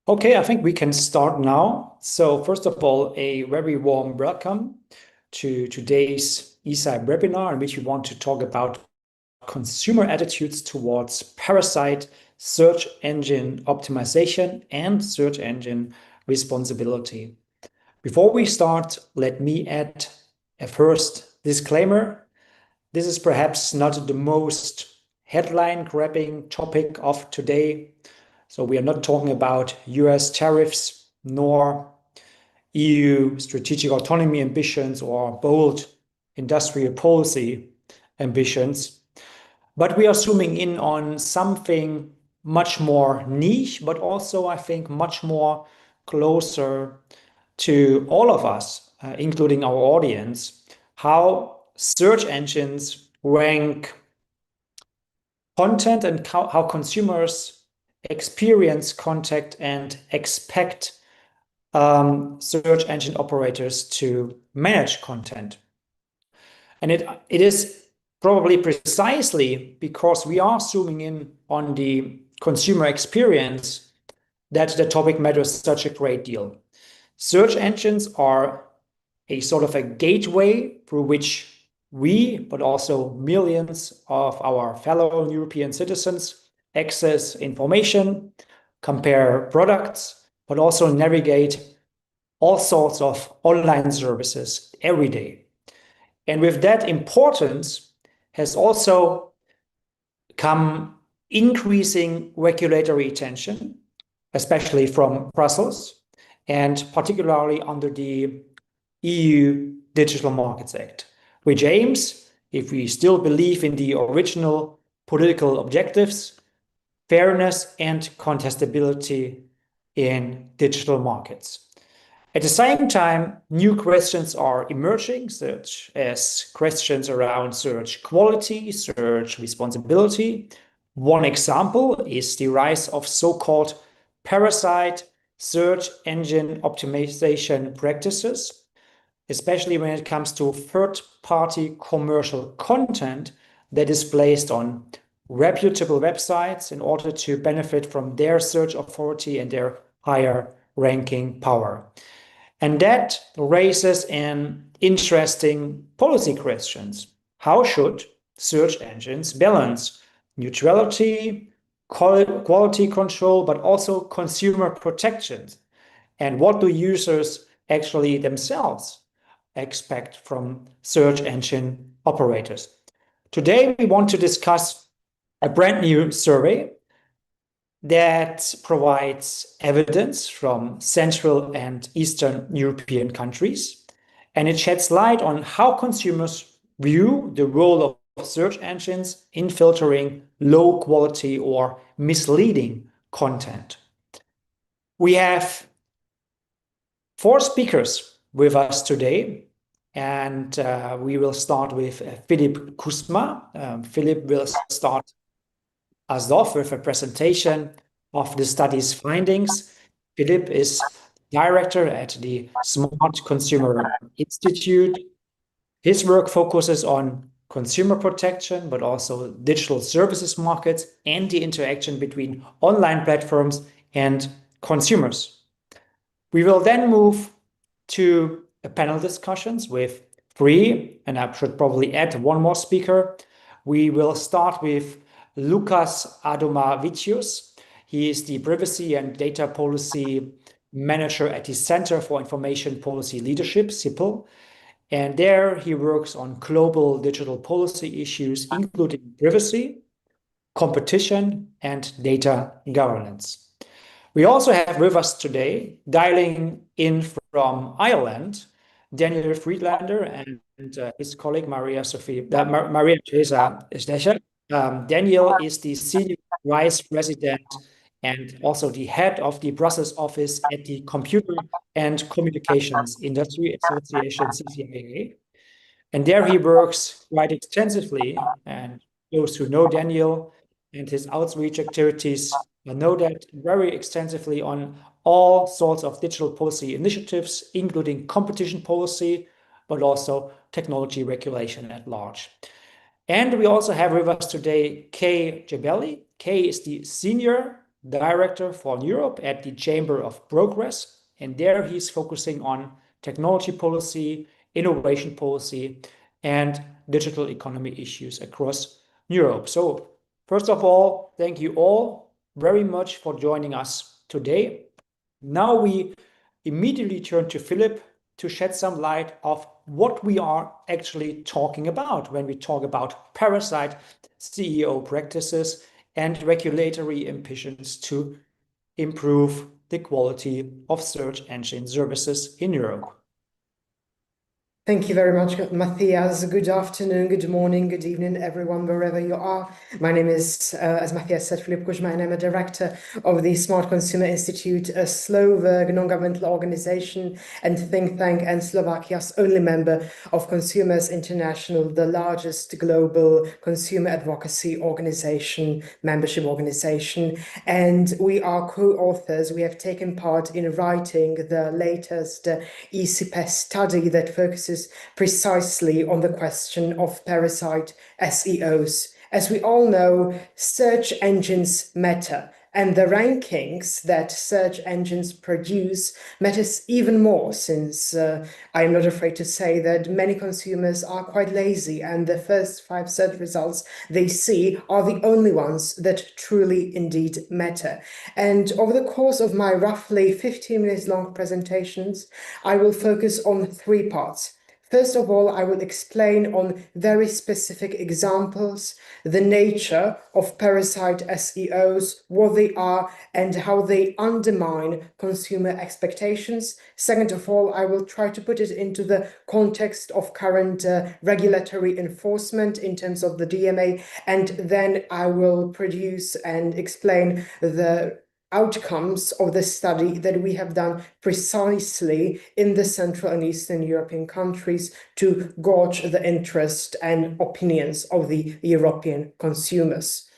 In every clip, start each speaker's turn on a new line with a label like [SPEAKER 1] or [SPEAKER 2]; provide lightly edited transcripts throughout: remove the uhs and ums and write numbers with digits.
[SPEAKER 1] Okay, I think we can start now. So first of all, a very warm welcome to today's ECIPE webinar in which we want to talk about consumer attitudes towards Parasite, search engine optimization, and search engine responsibility. Before we start, let me add a first disclaimer. This is perhaps not the most headline-grabbing topic of today. So we are not talking about US tariffs, nor EU strategic autonomy ambitions or bold industrial policy ambitions. But we are zooming in on something much more niche, but also, I think, much more closer to all of us, including our audience, how search engines rank content and how consumers experience content and expect search engine operators to manage content. And it is probably precisely because we are zooming in on the consumer experience that the topic matters such a great deal. Search engines are a sort of a gateway through which we, but also millions of our fellow European citizens, access information, compare products, but also navigate all sorts of online services every day. And with that importance has also come increasing regulatory attention, especially from Brussels, and particularly under the EU Digital Markets Act, which aims, if we still believe in the original political objectives, fairness and contestability in digital markets. At the same time, new questions are emerging, such as questions around search quality, search responsibility. One example is the rise of so-called parasite search engine optimization practices, especially when it comes to third-party commercial content that is placed on reputable websites in order to benefit from their search authority and their higher ranking power. And that raises an interesting policy questions. How should search engines balance neutrality, quality control, but also consumer protections? And what do users actually themselves expect from search engine operators? Today, we want to discuss a brand new survey that provides evidence from Central and Eastern European countries, and it sheds light on how consumers view the role of search engines in filtering low quality or misleading content. We have 4 speakers with us today, and we will start with Filip Kužma. Filip will start us off with a presentation of the study's findings. Filip is director at the Smart Consumer Institute. His work focuses on consumer protection, but also digital services markets and the interaction between online platforms and consumers. We will then move to a panel discussions with 3, and I should probably add one more speaker. We will start with Lukas Adomavičius. He is the Privacy and Data Policy Manager at the Center for Information Policy Leadership, CIPL. And there he works on global digital policy issues, including privacy, competition, and data governance. We also have with us today, dialing in from Ireland, Daniel Friedlaender and his colleague Maria Teresa Stecher. Daniel is the Senior Vice President and also the head of the Brussels office at the Computer and Communications Industry Association, CCIA. And there he works quite extensively, and those who know Daniel and his outreach activities know that very extensively on all sorts of digital policy initiatives, including competition policy, but also technology regulation at large. And we also have with us today Kay Jabelli. Kay is the Senior director for Europe at the Chamber of Progress. And there he's focusing on technology policy, innovation policy, and digital economy issues across Europe. So first of all, thank you all very much for joining us today. Now we immediately turn to Filip to shed some light of what we are actually talking about when we talk about Parasite, CEO practices, and regulatory ambitions to improve the quality of search engine services in Europe.
[SPEAKER 2] Thank you very much, Matthias. Good afternoon, good morning, good evening, everyone, wherever you are. My name is, as Matthias said, Filip Kužma, and I'm a director of the Smart Consumer Institute, a Slovak non-governmental organization and think tank, and Slovakia's only member of Consumers International, the largest global consumer advocacy organization, membership organization. And we are co-authors. We have taken part in writing the latest ECIPE study that focuses precisely on the question of parasite SEOs. As we all know, search engines matter, and the rankings that search engines produce matters even more, since I'm not afraid to say that many consumers are quite lazy, and the first 5 search results they see are the only ones that truly indeed matter. And over the course of my roughly 15 minutes long presentations, I will focus on 3 parts. First of all, I will explain on very specific examples the nature of parasite SEOs, what they are, and how they undermine consumer expectations. Second of all, I will try to put it into the context of current regulatory enforcement in terms of the DMA, and then I will produce and explain the outcomes of the study that we have done precisely in the Central and Eastern European countries to gauge the interest and opinions of the European consumers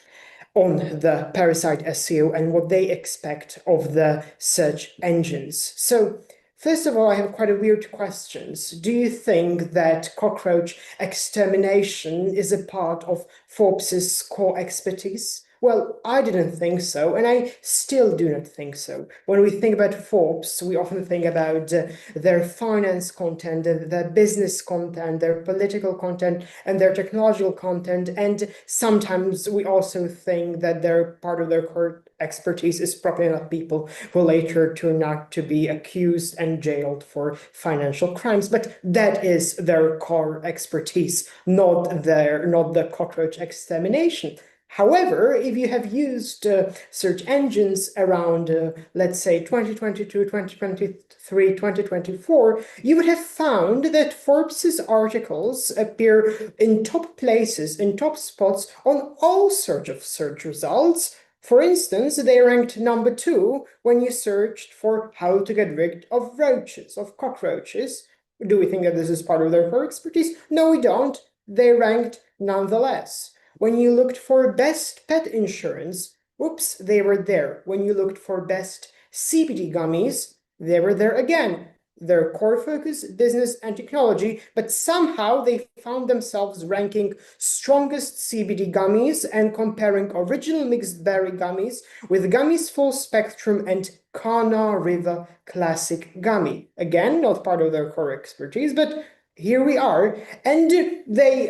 [SPEAKER 2] on the parasite SEO and what they expect of the search engines. So first of all, I have quite a weird question. Do you think that cockroach extermination is a part of Forbes's core expertise? Well, I didn't think so, and I still do not think so. When we think about Forbes, we often think about their finance content, their business content, their political content, and their technological content. And sometimes we also think that part of their core expertise is propping up people who later turn out to be accused and jailed for financial crimes. But that is their core expertise, not the cockroach extermination. However, if you have used search engines around, let's say, 2022, 2023, 2024, you would have found that Forbes's articles appear in top places, in top spots on all sorts of search results. For instance, they ranked number 2 when you searched for how to get rid of roaches, of cockroaches. Do we think that this is part of their core expertise? No, we don't. They ranked nonetheless. When you looked for best pet insurance, whoops, they were there. When you looked for best CBD gummies, they were there again. Their core focus, business and technology, but somehow they found themselves ranking strongest CBD gummies and comparing original mixed berry gummies with gummies full spectrum and Kana River classic gummy. Again, not part of their core expertise, but here we are, and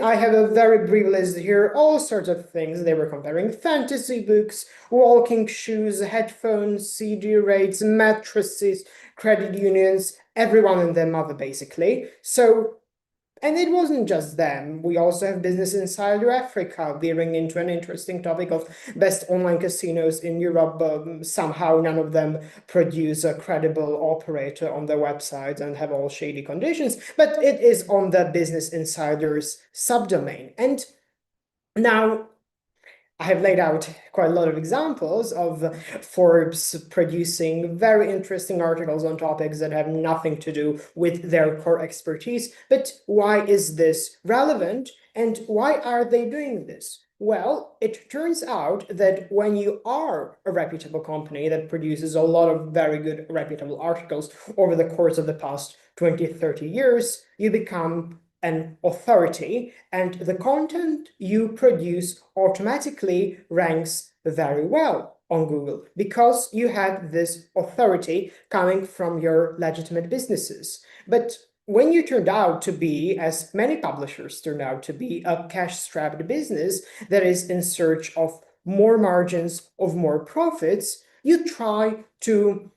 [SPEAKER 2] I have a very brief list here, all sorts of things. They were comparing fantasy books, walking shoes, headphones, CD rates, mattresses, credit unions, everyone and their mother, basically. So, and it wasn't just them. We also have Business Insider Africa veering into an interesting topic of best online casinos in Europe. Somehow none of them produce a credible operator on their websites and have all shady conditions, but it is on the Business Insider's subdomain. And now I have laid out quite a lot of examples of Forbes producing very interesting articles on topics that have nothing to do with their core expertise. But why is this relevant, and why are they doing this? Well, it turns out that when you are a reputable company that produces a lot of very good reputable articles over the course of the past 20, 30 years, you become an authority, and the content you produce automatically ranks very well on Google because you had this authority coming from your legitimate businesses. But when you turned out to be, as many publishers turned out to be, a cash-strapped business that is in search of more margins, of more profits, you try to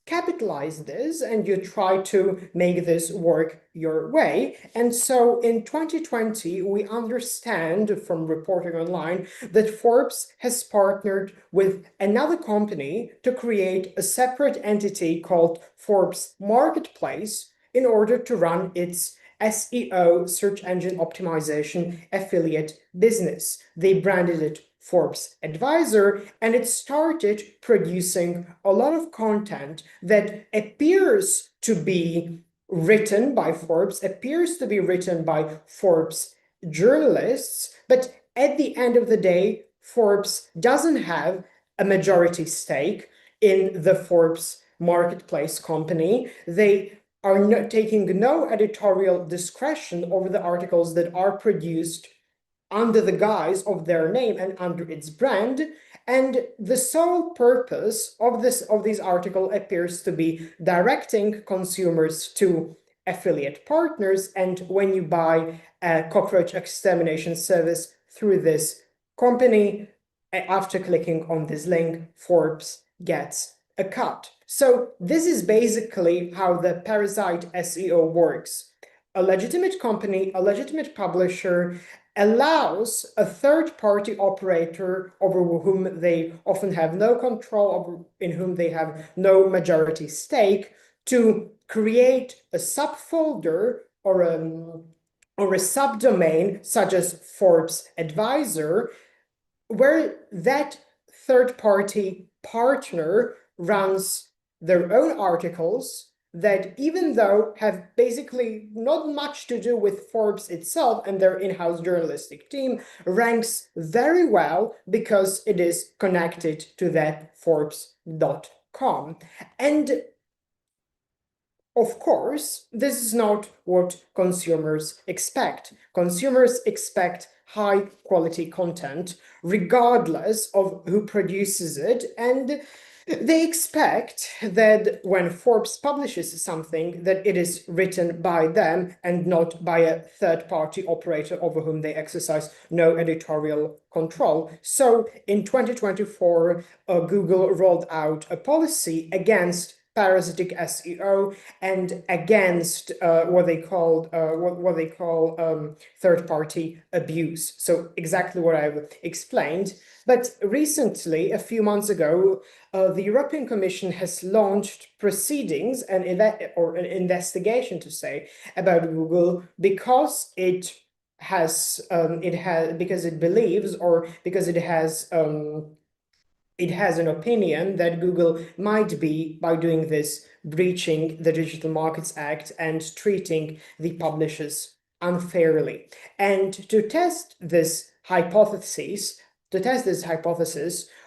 [SPEAKER 2] capitalize this and you try to make this work your way. And so in 2020, we understand from reporting online that Forbes has partnered with another company to create a separate entity called Forbes Marketplace in order to run its SEO, search engine optimization affiliate business. They branded it Forbes Advisor, and it started producing a lot of content that appears to be written by Forbes, appears to be written by Forbes journalists, but at the end of the day, Forbes doesn't have a majority stake in the Forbes Marketplace company. They are not taking no editorial discretion over the articles that are produced under the guise of their name and under its brand, and the sole purpose of these articles appears to be directing consumers to affiliate partners. And when you buy a cockroach extermination service through this company, after clicking on this link, Forbes gets a cut. So this is basically how the Parasite SEO works. A legitimate company, a legitimate publisher allows a third-party operator over whom they often have no control, over in whom they have no majority stake, to create a subfolder or a subdomain such as Forbes Advisor, where that third-party partner runs their own articles that, even though have basically not much to do with Forbes itself and their in-house journalistic team, ranks very well because it is connected to that Forbes.com. And of course, this is not what consumers expect. Consumers expect high-quality content, regardless of who produces it, and they expect that when Forbes publishes something, that it is written by them and not by a third-party operator over whom they exercise no editorial control. So in 2024, Google rolled out a policy against parasitic SEO and against what they call third-party abuse. So exactly what I've explained. But recently, a few months ago, the European Commission has launched proceedings and an investigation, to say, about Google because it believes, or because it has an opinion that Google might be, by doing this, breaching the Digital Markets Act and treating the publishers unfairly. And to test this hypothesis,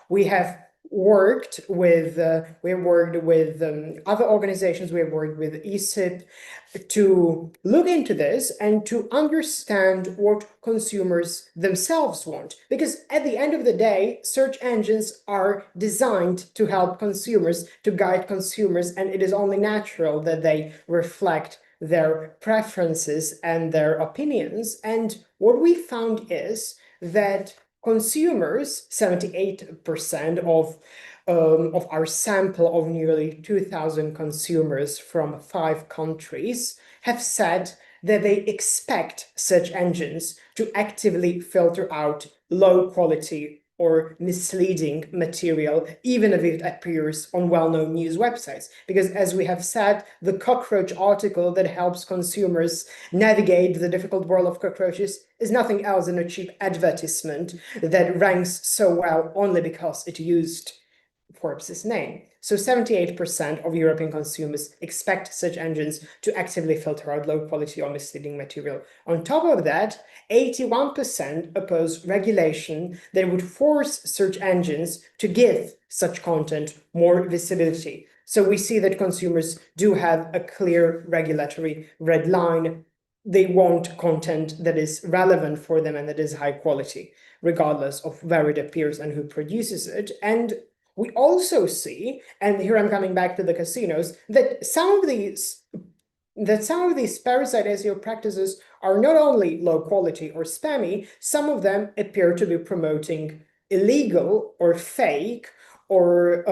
[SPEAKER 2] we have worked with other organizations. We have worked with ECIPE to look into this and to understand what consumers themselves want. Because at the end of the day, search engines are designed to help consumers, to guide consumers, and it is only natural that they reflect their preferences and their opinions. And what we found is that consumers, 78% of our sample of nearly 2,000 consumers from 5 countries, have said that they expect search engines to actively filter out low quality or misleading material, even if it appears on well-known news websites. Because as we have said, the cockroach article that helps consumers navigate the difficult world of cockroaches is nothing else than a cheap advertisement that ranks so well only because it used Forbes' name. So 78% of European consumers expect search engines to actively filter out low quality or misleading material. On top of that, 81% oppose regulation that would force search engines to give such content more visibility. So we see that consumers do have a clear regulatory red line they want content that is relevant for them and that is high quality, regardless of where it appears and who produces it. And we also see, and here I'm coming back to the casinos, that some of these parasite SEO practices are not only low quality or spammy, some of them appear to be promoting illegal or fake or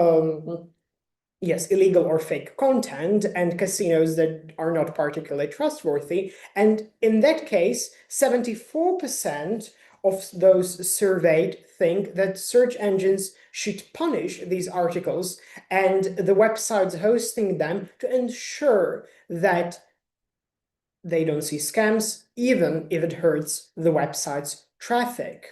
[SPEAKER 2] illegal or fake content and casinos that are not particularly trustworthy. And in that case, 74% of those surveyed think that search engines should punish these articles and the websites hosting them to ensure that they don't see scams, even if it hurts the website's traffic.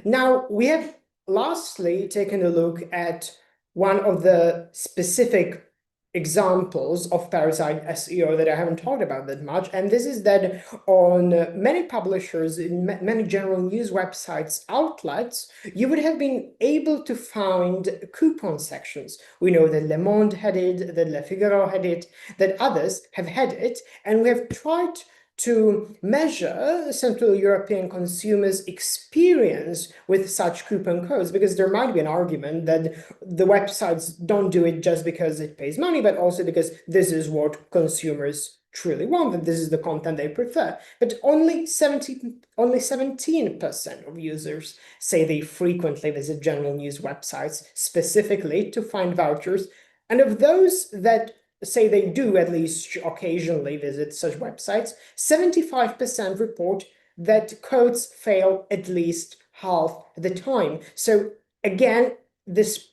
[SPEAKER 2] Now, we have lastly taken a look at one of the specific examples of parasite SEO that I haven't talked about that much, and this is that on many publishers, in many general news websites, outlets, you would have been able to find coupon sections. We know that Le Monde had it, that Le Figaro had it, that others have had it, and we have tried to measure Central European consumers' experience with such coupon codes, because there might be an argument that the websites don't do it just because it pays money, but also because this is what consumers truly want, that this is the content they prefer. But only 17% of users say they frequently visit general news websites specifically to find vouchers. And of those that say they do at least occasionally visit such websites, 75% report that codes fail at least half the time. So again, this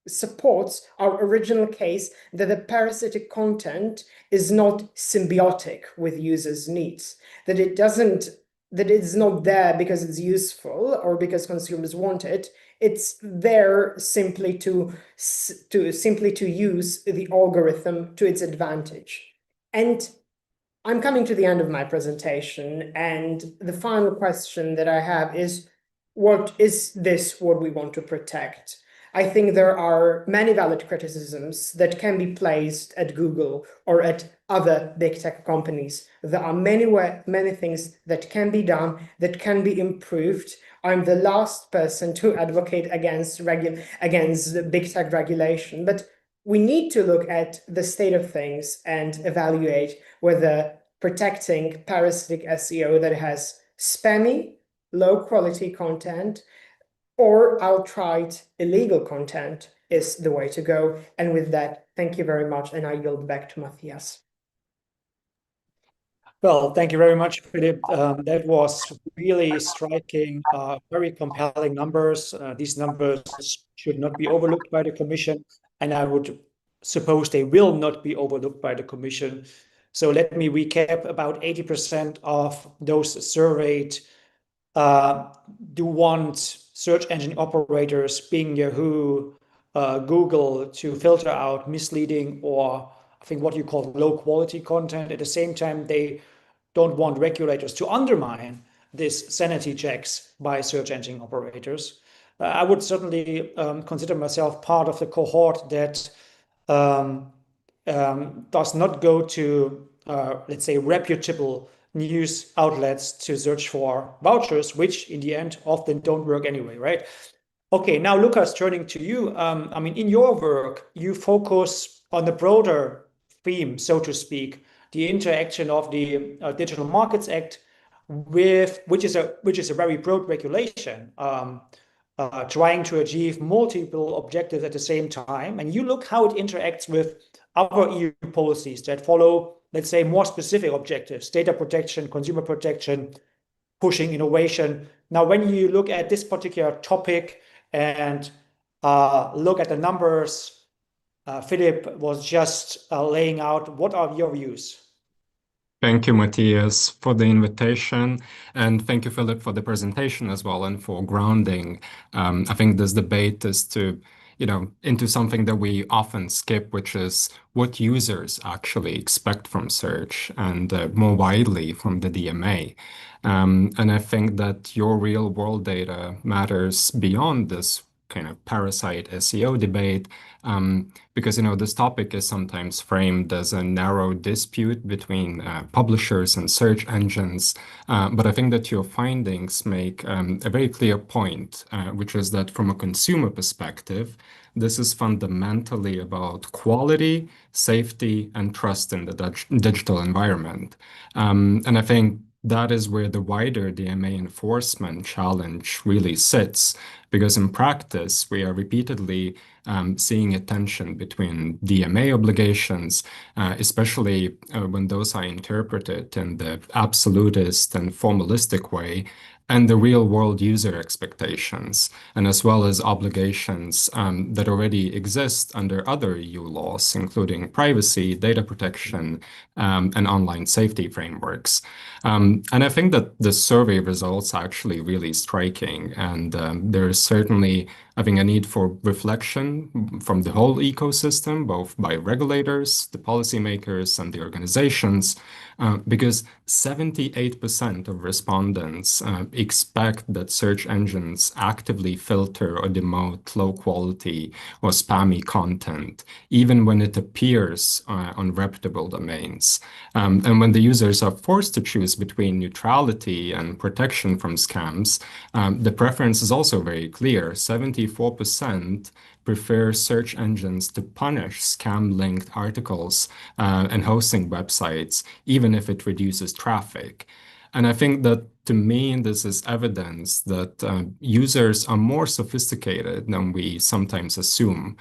[SPEAKER 2] supports our original case that the parasitic content is not symbiotic with users' needs, that it's not there because it's useful or because consumers want it. It's there simply to use the algorithm to its advantage. And I'm coming to the end of my presentation, and the final question that I have is, what is this what we want to protect? I think there are many valid criticisms that can be placed at Google or at other big tech companies. There are many things that can be done, that can be improved. I'm the last person to advocate against big tech regulation, but we need to look at the state of things and evaluate whether protecting parasitic SEO that has spammy, low quality content or outright illegal content is the way to go. And with that, thank you very much. And I yield back to Matthias.
[SPEAKER 1] Well, thank you very much, Filip. That was really striking, very compelling numbers. These numbers should not be overlooked by the Commission, and I would suppose they will not be overlooked by the Commission. So let me recap. About 80% of those surveyed do want search engine operators, Bing, Yahoo, Google, to filter out misleading or I think what you call low quality content. At the same time, they don't want regulators to undermine these sanity checks by search engine operators. I would certainly consider myself part of the cohort that does not go to, let's say, reputable news outlets to search for vouchers, which in the end often don't work anyway, right? Okay, now Lukas, turning to you. I mean, in your work, you focus on the broader theme, so to speak, the interaction of the Digital Markets Act with which is a very broad regulation, trying to achieve multiple objectives at the same time. And you look how it interacts with other EU policies that follow, let's say, more specific objectives: data protection, consumer protection, pushing innovation. Now, when you look at this particular topic and look at the numbers Filip was just laying out, what are your views?
[SPEAKER 3] Thank you, Matthias, for the invitation. And thank you, Filip, for the presentation as well and for grounding. I think this debate is into something that we often skip, which is what users actually expect from search and more widely from the DMA. And I think that your real world data matters beyond this kind of parasite SEO debate, because this topic is sometimes framed as a narrow dispute between publishers and search engines. But I think that your findings make a very clear point, which is that from a consumer perspective, this is fundamentally about quality, safety, and trust in the digital environment. And I think that is where the wider DMA enforcement challenge really sits, because in practice, we are repeatedly seeing a tension between DMA obligations, especially when those are interpreted in the absolutist and formalistic way, and the real world user expectations, and as well as obligations that already exist under other EU laws, including privacy, data protection, and online safety frameworks. And I think that the survey results are actually really striking, and there is certainly, I think, a need for reflection from the whole ecosystem, both by regulators, the policymakers, and the organizations, because 78% of respondents expect that search engines actively filter or demote low quality or spammy content, even when it appears on reputable domains. And when the users are forced to choose between neutrality and protection from scams, the preference is also very clear. 74% prefer search engines to punish scam-linked articles and hosting websites, even if it reduces traffic. And I think that, to me, this is evidence that users are more sophisticated than we sometimes assume.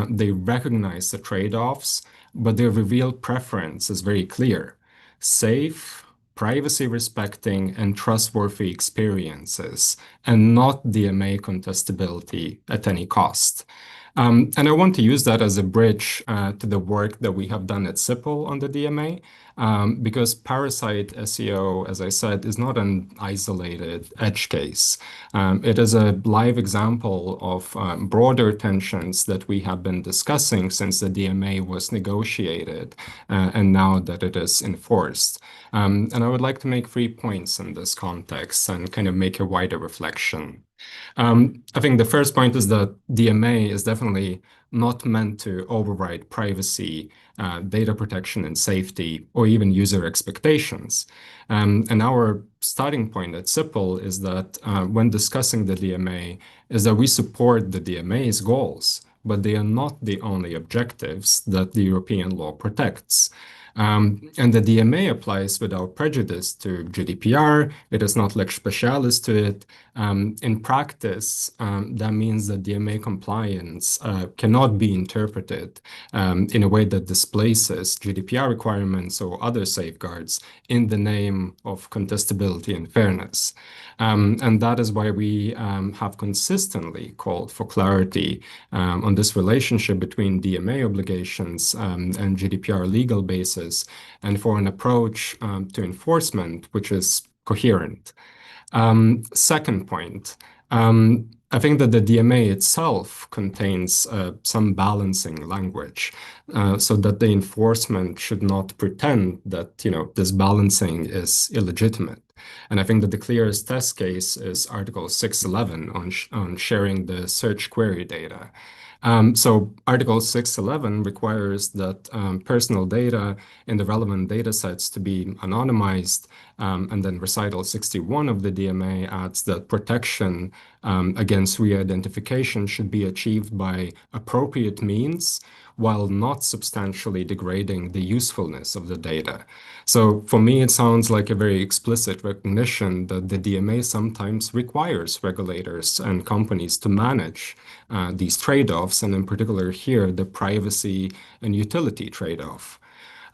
[SPEAKER 3] They recognize the trade-offs, but their revealed preference is very clear: safe, privacy-respecting, and trustworthy experiences, and not DMA contestability at any cost. And I want to use that as a bridge to the work that we have done at CIPL on the DMA, because Parasite SEO, as I said, is not an isolated edge case. It is a live example of broader tensions that we have been discussing since the DMA was negotiated and now that it is enforced. And I would like to make 3 points in this context and kind of make a wider reflection. I think the first point is that DMA is definitely not meant to override privacy, data protection and safety, or even user expectations. And our starting point at CIPL is that when discussing the DMA, is that we support the DMA's goals, but they are not the only objectives that the European law protects. And the DMA applies without prejudice to GDPR. It is not lex specialis to it. In practice, that means that DMA compliance cannot be interpreted in a way that displaces GDPR requirements or other safeguards in the name of contestability and fairness. And that is why we have consistently called for clarity on this relationship between DMA obligations and GDPR legal basis, and for an approach to enforcement which is coherent. Second point, I think that the DMA itself contains some balancing language, so that the enforcement should not pretend that this balancing is illegitimate. And I think that the clearest test case is Article 611 on sharing the search query data. So Article 611 requires that personal data in the relevant data sets to be anonymized, and then recital 61 of the DMA adds that protection against re-identification should be achieved by appropriate means while not substantially degrading the usefulness of the data. So for me, it sounds like a very explicit recognition that the DMA sometimes requires regulators and companies to manage these trade-offs, and in particular here, the privacy and utility trade-off.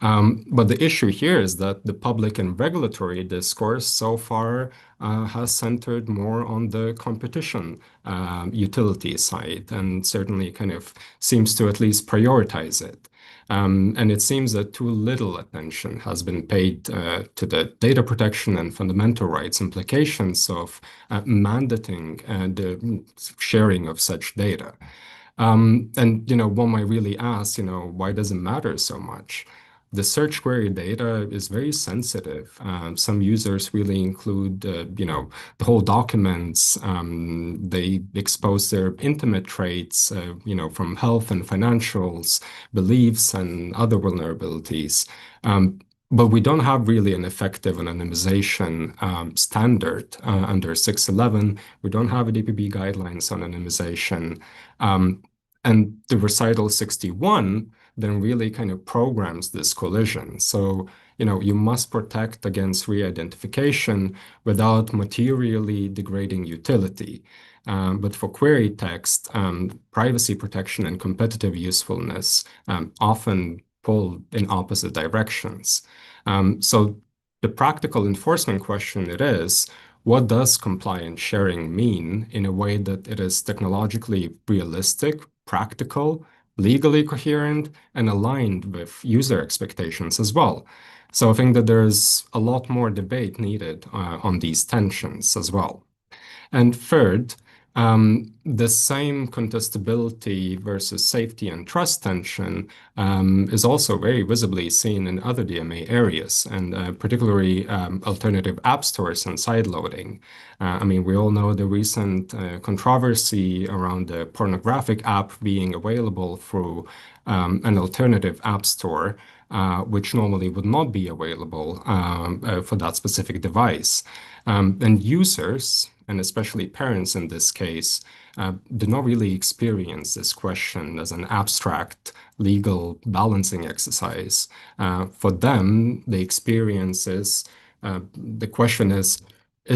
[SPEAKER 3] But the issue here is that the public and regulatory discourse so far has centered more on the competition utility side, and certainly kind of seems to at least prioritize it. And it seems that too little attention has been paid to the data protection and fundamental rights implications of mandating the sharing of such data. And one might really ask, why does it matter so much? the search query data is very sensitive. Some users really include, the whole documents. They expose their intimate traits, from health and financials, beliefs, and other vulnerabilities. But we don't have really an effective anonymization standard under 611. We don't have a DPB guidelines on anonymization. And the recital 61 then really kind of programs this collision. So, you must protect against re-identification without materially degrading utility. But for query text, privacy protection and competitive usefulness often pull in opposite directions. So the practical enforcement question it is, what does compliant sharing mean in a way that it is technologically realistic, practical, legally coherent, and aligned with user expectations as well? So I think that there's a lot more debate needed on these tensions as well. And third, the same contestability versus safety and trust tension is also very visibly seen in other DMA areas, and particularly alternative app stores and sideloading. We all know the recent controversy around the pornographic app being available through an alternative app store, which normally would not be available for that specific device. And users, and especially parents in this case, do not really experience this question as an abstract legal balancing exercise. For them, the experience is, the question is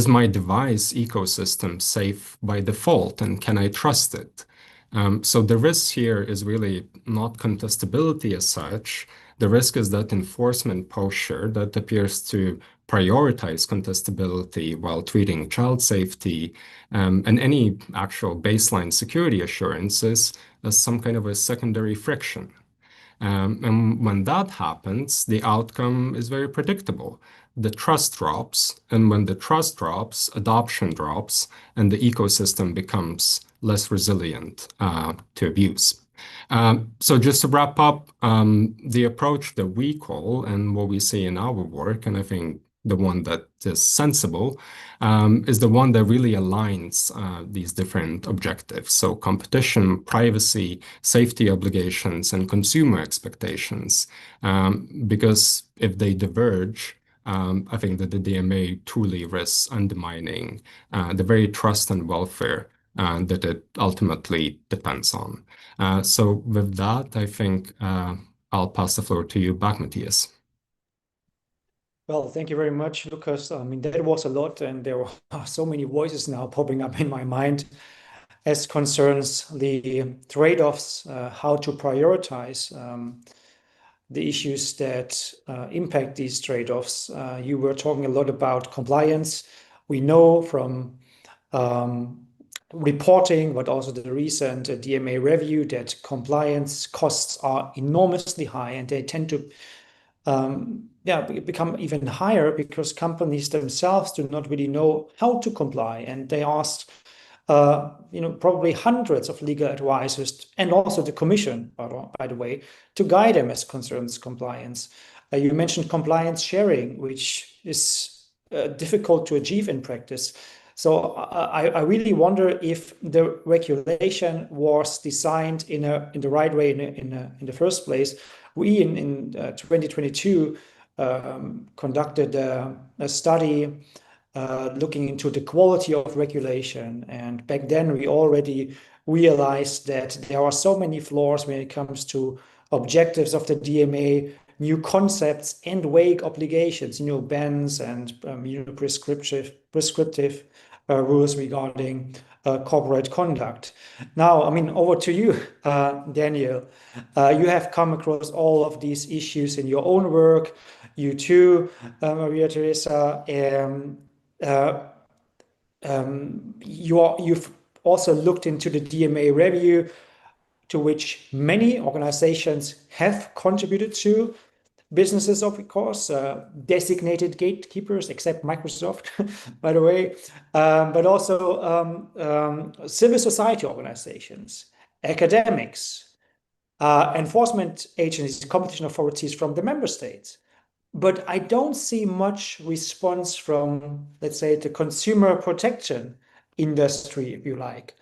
[SPEAKER 3] my device ecosystem safe by default, and can I trust it? So the risk here is really not contestability as such. The risk is that enforcement posture that appears to prioritize contestability while treating child safety and any actual baseline security assurances as some kind of a secondary friction. And when that happens, the outcome is very predictable. The trust drops, and when the trust drops, adoption drops, and the ecosystem becomes less resilient to abuse. So just to wrap up, the approach that we call and what we see in our work, and I think the one that is sensible, is the one that really aligns these different objectives. So competition, privacy, safety obligations, and consumer expectations. Because if they diverge, I think that the DMA truly risks undermining the very trust and welfare that it ultimately depends on. So with that, I think I'll pass the floor to you back, Matthias.
[SPEAKER 1] Well, thank you very much, Lukas. That was a lot, and there are so many voices now popping up in my mind as concerns the trade-offs, how to prioritize the issues that impact these trade-offs. You were talking a lot about compliance. We know from reporting, but also the recent DMA review, that compliance costs are enormously high, and they tend to become even higher because companies themselves do not really know how to comply, and they ask probably hundreds of legal advisors and also the commission, by the way, to guide them as concerns compliance. You mentioned compliance sharing, which is difficult to achieve in practice. So I really wonder if the regulation was designed in the right way in the first place. We in 2022 conducted a study looking into the quality of regulation, and back then we already realized that there are so many flaws when it comes to objectives of the DMA, new concepts and vague obligations, bans and prescriptive rules regarding corporate conduct. Now, over to you, Daniel. You have come across all of these issues in your own work. You too, Maria Teresa. You've also looked into the DMA review, to which many organizations have contributed to. Businesses, of course, designated gatekeepers, except Microsoft, by the way, but also civil society organizations, academics, enforcement agencies, competition authorities from the member states. But I don't see much response from, let's say, the consumer protection industry, if you like.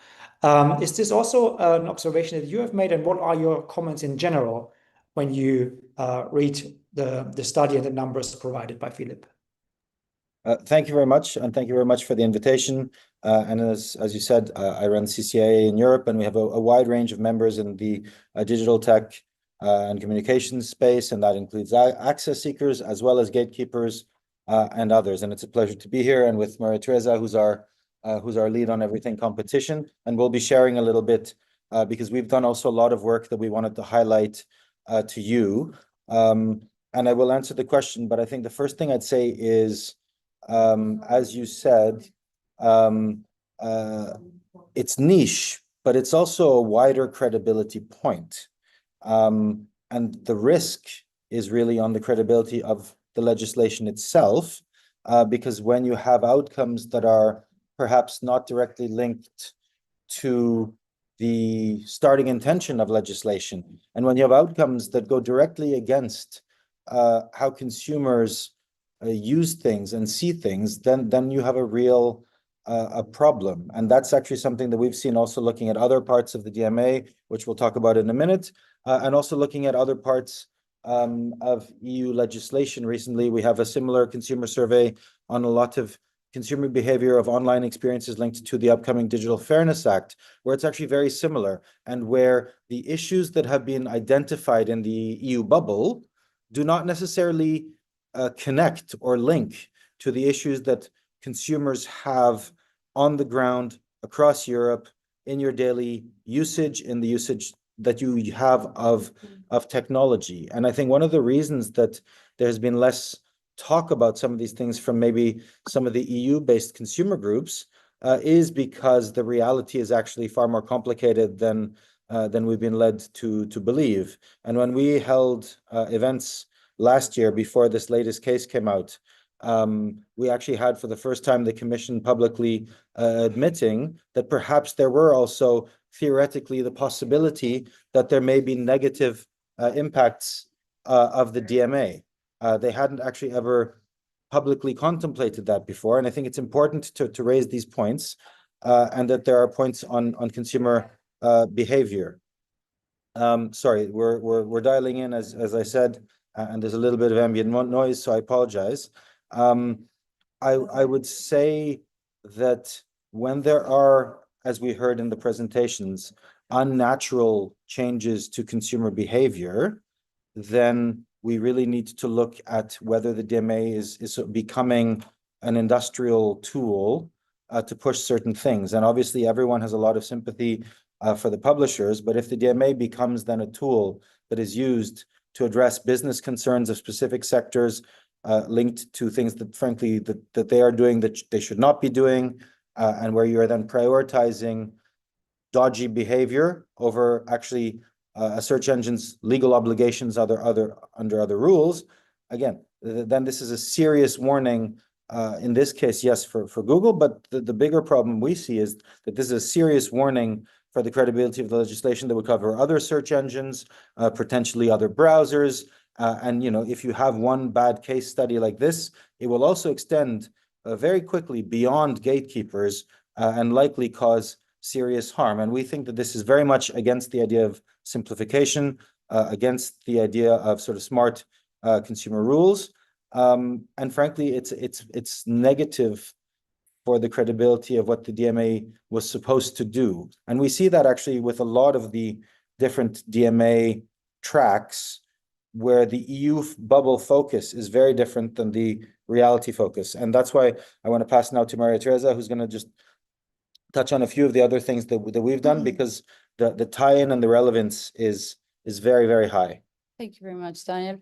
[SPEAKER 1] Is this also an observation that you have made, and what are your comments in general when you read the study and the numbers provided by Filip?
[SPEAKER 4] Thank you very much, and thank you very much for the invitation. And as you said, I run CCIA in Europe, and we have a wide range of members in the digital tech and communications space, and that includes access seekers as well as gatekeepers and others. And it's a pleasure to be here, and with Maria Teresa, who's our lead on everything competition, and we'll be sharing a little bit because we've done also a lot of work that we wanted to highlight to you. And I will answer the question, but I think the first thing I'd say is, as you said, it's niche, but it's also a wider credibility point. And the risk is really on the credibility of the legislation itself, because when you have outcomes that are perhaps not directly linked to the starting intention of legislation, and when you have outcomes that go directly against how consumers use things and see things, then you have a real a problem. And that's actually something that we've seen also looking at other parts of the DMA, which we'll talk about in a minute, and also looking at other parts of EU legislation. Recently, we have a similar consumer survey on a lot of consumer behavior of online experiences linked to the upcoming Digital Fairness Act, where it's actually very similar, and where the issues that have been identified in the EU bubble do not necessarily connect or link to the issues that consumers have on the ground across Europe in your daily usage, in the usage that you have of technology. And I think one of the reasons that there's been less talk about some of these things from maybe some of the EU-based consumer groups is because the reality is actually far more complicated than we've been led to believe. And when we held events last year before this latest case came out, we actually had for the first time the Commission publicly admitting that perhaps there were also theoretically the possibility that there may be negative impacts of the DMA. They hadn't actually ever publicly contemplated that before, and I think it's important to raise these points and that there are points on consumer behavior. Sorry, we're dialing in as I said, and there's a little bit of ambient noise, so I apologize. I would say that when there are, as we heard in the presentations, unnatural changes to consumer behavior, then we really need to look at whether the DMA is becoming an industrial tool to push certain things. And obviously, everyone has a lot of sympathy for the publishers, but if the DMA becomes then a tool that is used to address business concerns of specific sectors linked to things that, frankly, that they are doing that they should not be doing, and where you are then prioritizing dodgy behavior over actually a search engine's legal obligations under other rules, again, then this is a serious warning. In this case, yes, for Google, but the bigger problem we see is that this is a serious warning for the credibility of the legislation that would cover other search engines, potentially other browsers. And if you have one bad case study like this, it will also extend very quickly beyond gatekeepers and likely cause serious harm. And we think that this is very much against the idea of simplification, against the idea of sort of smart consumer rules. And frankly, it's negative for the credibility of what the DMA was supposed to do. And we see that actually with a lot of the different DMA tracks, where the EU bubble focus is very different than the reality focus. And that's why I want to pass now to Maria Teresa, who's going to just touch on a few of the other things that we've done, because the tie-in and the relevance is very, very high.
[SPEAKER 5] Thank you very much, Daniel.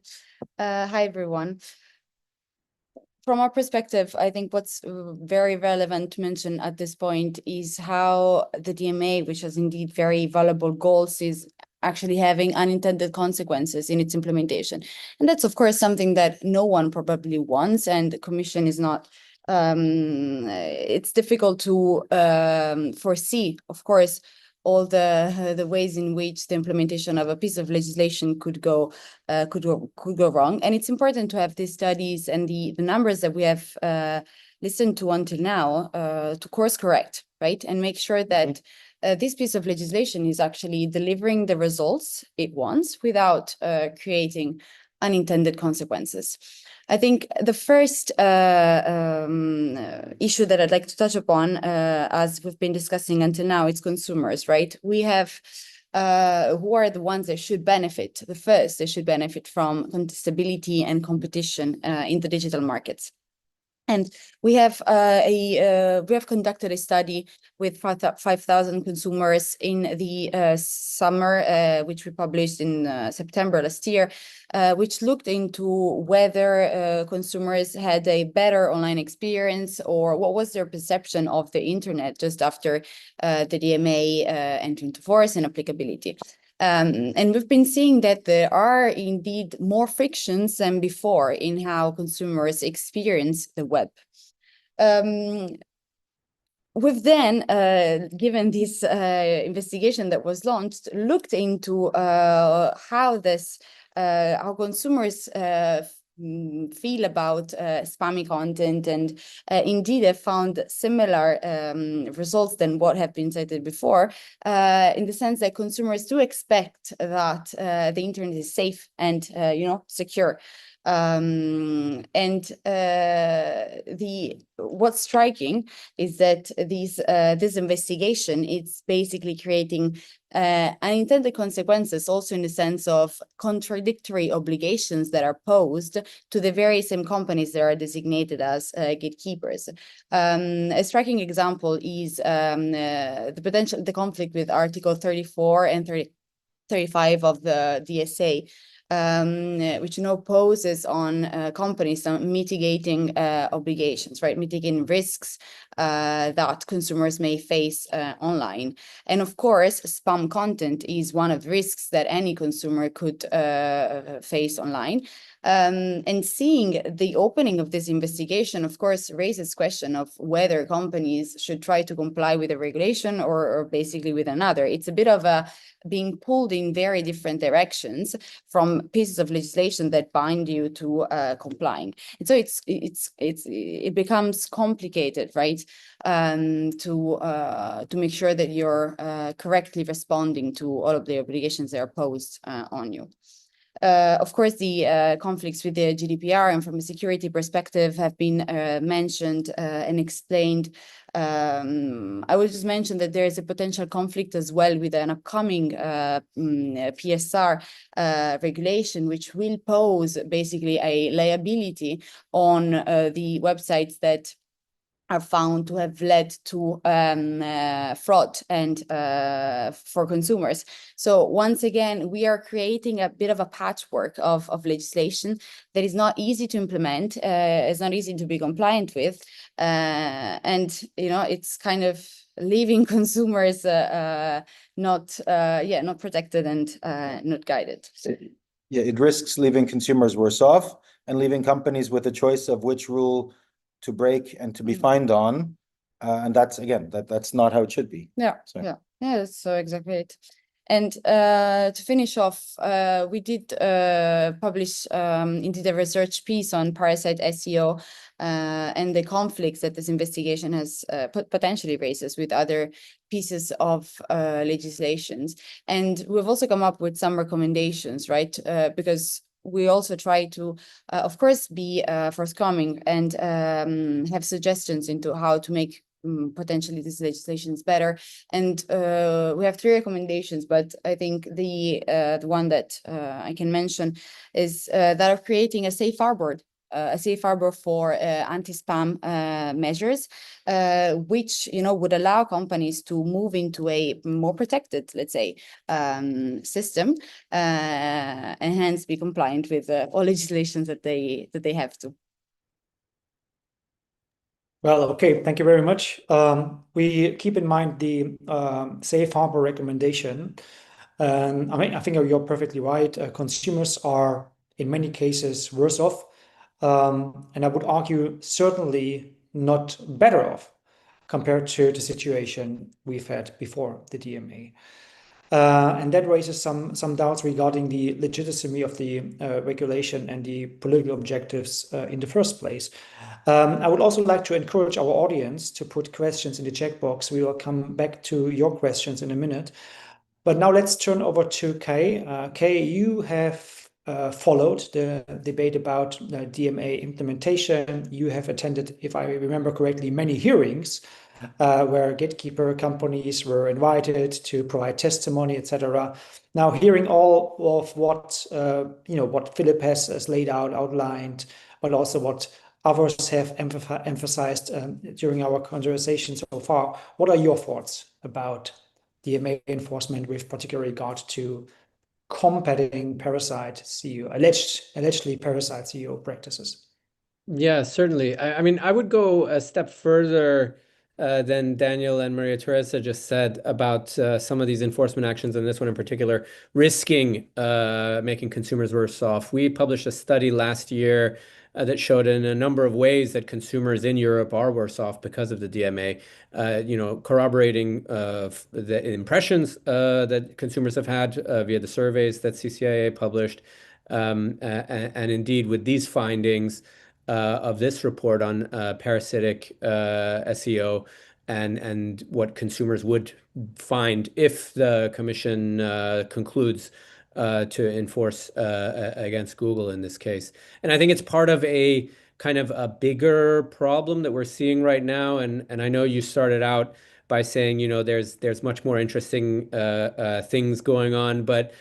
[SPEAKER 5] Hi, everyone. From our perspective, I think what's very relevant to mention at this point is how the DMA, which has indeed very valuable goals, is actually having unintended consequences in its implementation. And that's, of course, something that no one probably wants, and the Commission is not, it's difficult to foresee, of course, all the ways in which the implementation of a piece of legislation could go wrong. And it's important to have these studies and the numbers that we have listened to until now to course correct, right? And make sure that this piece of legislation is actually delivering the results it wants without creating unintended consequences. I think the first issue that I'd like to touch upon, as we've been discussing until now, is consumers, right? We have who are the ones that should benefit. The first, they should benefit from stability and competition in the digital markets. And we have conducted a study with 5,000 consumers in the summer, which we published in September last year, which looked into whether consumers had a better online experience or what was their perception of the internet just after the DMA entered into force and applicability. And we've been seeing that there are indeed more frictions than before in how consumers experience the web. We've then, given this investigation that was launched, looked into how consumers feel about spammy content, and indeed have found similar results than what have been cited before, in the sense that consumers do expect that the internet is safe and secure. What's striking is that this investigation, it's basically creating unintended consequences, also in the sense of contradictory obligations that are posed to the very same companies that are designated as gatekeepers. A striking example is the conflict with Article 34 and 35 of the DSA, which poses on companies some mitigating obligations, right? Mitigating risks that consumers may face online. And of course, spam content is one of the risks that any consumer could face online. And seeing the opening of this investigation, of course, raises question of whether companies should try to comply with a regulation or basically with another. It's a bit of being pulled in very different directions from pieces of legislation that bind you to complying. And so it becomes complicated, right? To make sure that you're correctly responding to all of the obligations that are posed on you. Of course, the conflicts with the GDPR and from a security perspective have been mentioned and explained. I will just mention that there is a potential conflict as well with an upcoming PSR regulation, which will pose basically a liability on the websites that are found to have led to fraud and for consumers. So once again, we are creating a bit of a patchwork of legislation that is not easy to implement, it's not easy to be compliant with, and it's kind of leaving consumers not protected and not guided.
[SPEAKER 4] Yeah, it risks leaving consumers worse off and leaving companies with a choice of which rule to break and to be fined on, and that's again that's not how it should be.
[SPEAKER 5] That's so exactly it. And to finish off, we did publish indeed a research piece on Parasite SEO and the conflicts that this investigation has potentially raises with other pieces of legislations. And we've also come up with some recommendations, right? Because we also try to, of course, be forthcoming and have suggestions into how to make potentially these legislations better. And we have 3 recommendations, but I think the one that I can mention is that of creating a safe harbor for anti-spam measures, which would allow companies to move into a more protected, let's say, system, and hence be compliant with all legislations that they have to.
[SPEAKER 1] Well, okay, thank you very much. We keep in mind the safe harbor recommendation. I think you're perfectly right. Consumers are in many cases worse off. And I would argue certainly not better off. compared to the situation we've had before the DMA. And that raises some doubts regarding the legitimacy of the regulation and the political objectives in the first place. I would also like to encourage our audience to put questions in the chat box. We will come back to your questions in a minute. But now let's turn over to Kay. Kay, you have followed the debate about DMA implementation. You have attended, if I remember correctly, many hearings where gatekeeper companies were invited to provide testimony, etc. Now, hearing all of what what Filip has laid out, outlined, but also what others have emphasized during our conversation so far, what are your thoughts about DMA enforcement with particular regard to combating parasite SEO, allegedly parasite SEO practices?
[SPEAKER 6] Yeah, certainly. I mean, I would go a step further than Daniel and Maria Teresa just said about some of these enforcement actions, and this one in particular, risking making consumers worse off. We published a study last year that showed in a number of ways that consumers in Europe are worse off because of the DMA, corroborating the impressions that consumers have had via the surveys that CCIA published. And indeed, with these findings of this report on parasitic SEO and what consumers would find if the Commission concludes to enforce against Google in this case. And I think it's part of a kind of a bigger problem that we're seeing right now. And I know you started out by saying, there's much more interesting things going on, but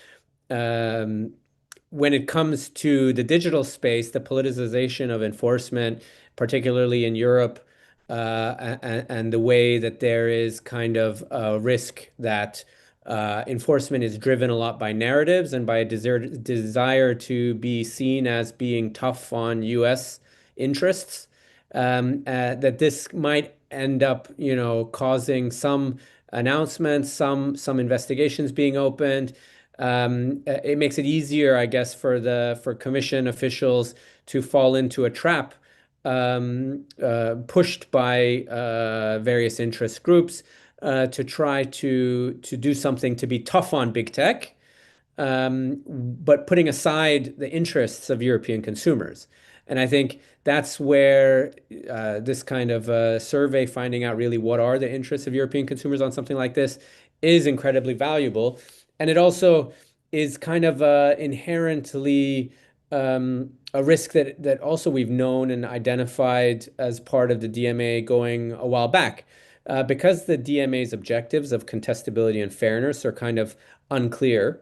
[SPEAKER 6] when it comes to the digital space, the politicization of enforcement, particularly in Europe, and the way that there is kind of a risk that enforcement is driven a lot by narratives and by a desire to be seen as being tough on US interests, that this might end up, causing some announcements, some investigations being opened. It makes it easier, I guess, for Commission officials to fall into a trap pushed by various interest groups to try to do something to be tough on big tech, but putting aside the interests of European consumers. And I think that's where this kind of survey, finding out really what are the interests of European consumers on something like this, is incredibly valuable. And it also is kind of inherently a risk that also we've known and identified as part of the DMA going a while back. Because the DMA's objectives of contestability and fairness are kind of unclear,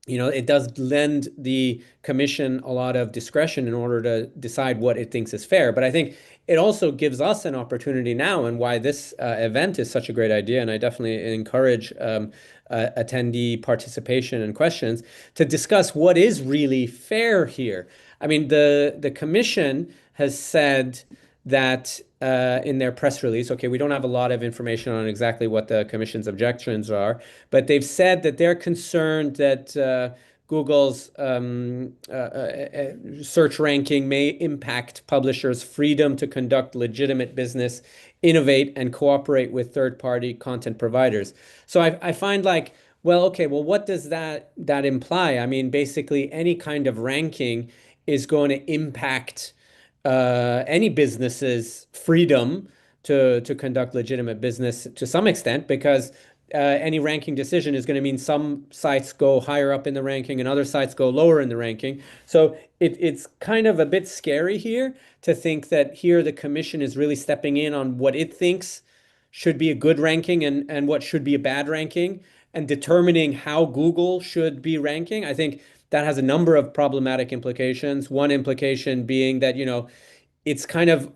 [SPEAKER 6] it does lend the Commission a lot of discretion in order to decide what it thinks is fair. But I think it also gives us an opportunity now, and why this event is such a great idea, and I definitely encourage attendee participation and questions, to discuss what is really fair here. I mean, the Commission has said that in their press release, okay, we don't have a lot of information on exactly what the Commission's objections are, but they've said that they're concerned that Google's search ranking may impact publishers' freedom to conduct legitimate business, innovate, and cooperate with third-party content providers. So I find what does that imply? I mean, basically, any kind of ranking is going to impact any business's freedom to conduct legitimate business to some extent, because any ranking decision is going to mean some sites go higher up in the ranking and other sites go lower in the ranking. So it's kind of a bit scary here to think that here the Commission is really stepping in on what it thinks should be a good ranking and what should be a bad ranking, and determining how Google should be ranking. I think that has a number of problematic implications. One implication being that, it's kind of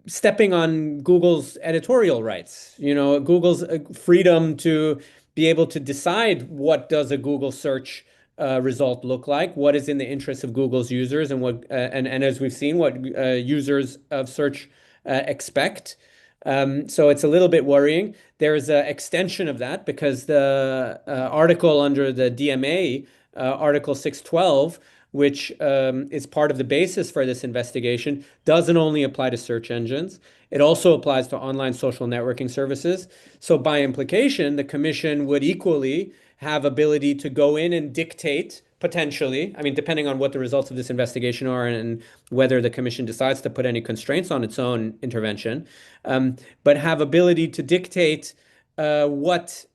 [SPEAKER 6] stepping on Google's editorial rights, Google's freedom to be able to decide what does a Google search result look like, what is in the interest of Google's users, and what and as we've seen, what users of search expect. So it's a little bit worrying. There's an extension of that because the article under the DMA, Article 612, which is part of the basis for this investigation, doesn't only apply to search engines. It also applies to online social networking services. So by implication, the commission would equally have ability to go in and dictate, potentially, I mean, depending on what the results of this investigation are and whether the commission decides to put any constraints on its own intervention, but have ability to dictate what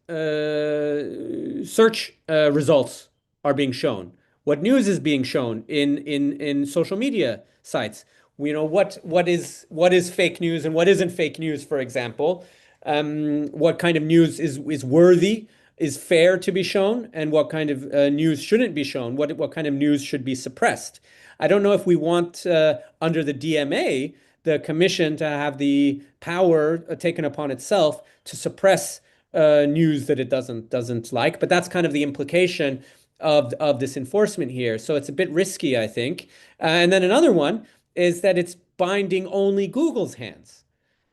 [SPEAKER 6] search results are being shown, what news is being shown in social media sites. You know, what is fake news and what isn't fake news, for example. What kind of news is worthy, is fair to be shown, and what kind of news shouldn't be shown, what kind of news should be suppressed. I don't know if we want, under the DMA, the commission to have the power taken upon itself to suppress news that it doesn't like, but that's kind of the implication of this enforcement here. So it's a bit risky, I think. And then another one is that it's binding only Google's hands.